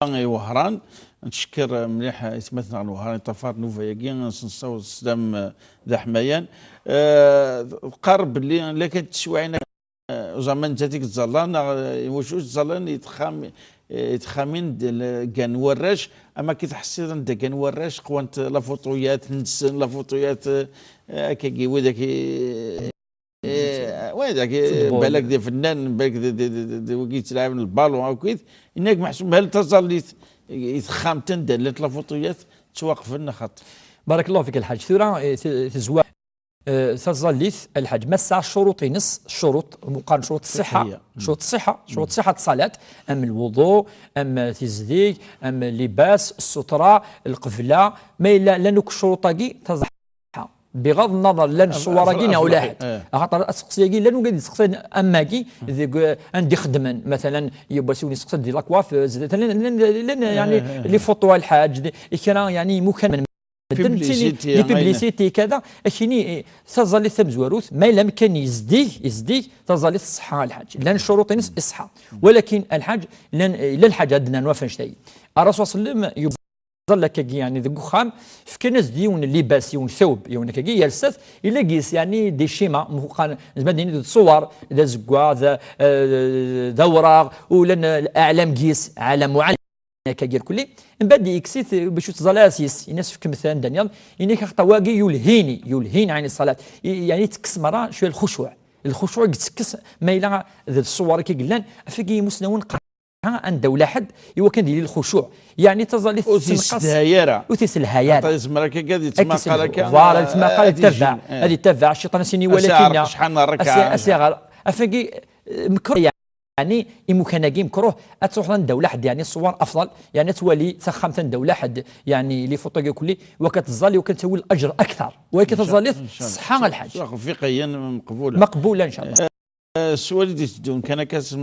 وهران نتشكر مليح اسمتنا عن وهران طفار نوفا ياكي نصنصاو السلام ذا حمايان قرب اللي كانت تشوعنا زعما انت ديك الزلان واش الزلان يتخامين كان وراش اما كي تحسي كان وراش قوانت لا فوطويات نسن لا فوطويات كي وذاك وهذاك بالك دي فنان بالك دي وكي تلعب البالون هكذا انك محسوب هل تظل يتخام تندل لافوطويات توقف خط. بارك الله فيك الحاج ثورة تزوى تظل الحاج مسع شروط نص الشروط مقارنة شروط الصحة شروط صحة الصلاة أم الوضوء أم تزديق أم اللباس السترة القفلة ما إلا لأنك الشروط تظل بغض النظر لان الصوراكين ولا حد خاطر اسقسيكي لانو قاعد يسقسي اماكي عندي خدما مثلا يبغى يسولني يسقسي ديال لاكواف لان يعني لي فوطو الحاج كان يعني مكان لي بيبليسيتي كذا اشيني تظل ثم زواروث ما الا كان يزديك تظل الصحه الحاج لان الشروط نص الصحه ولكن الحاج لان الحاج عندنا نوافن شتي الرسول صلى الله عليه وسلم ظل كي يعني ذوك خام في ناس ديون اللباس يون ثوب يون كي يلسث الا قيس يعني دي شيما مقارنه زعما الصور ذا زكوا ذا وراغ ولن الاعلام قيس على معين كاير كلي من بعد يكسيت باش تزلاسيس الناس في كمثال دانيال انك خطواقي يلهين عن الصلاه يعني تكس مره شويه الخشوع يتكس ما الى الصور كي قلنا فكي مسنون عند ولا حد هو كان ديال الخشوع يعني تظل وتيس الهياره تسمى كذا يتسمى قال كان فوالا تسمى قال تبع هذه تبع الشيطان سيني ولكن شحال الركعه اسيغ افكي مكروه يعني يمكن مكروه تروح لدوله حد يعني الصور افضل يعني تولي تخمت دوله حد يعني لي فوطو كلي وكتظل وكتسوي الاجر اكثر وكتظل الصحه الحاج فقهيا مقبوله ان شاء الله. السؤال اللي تدون كان كاس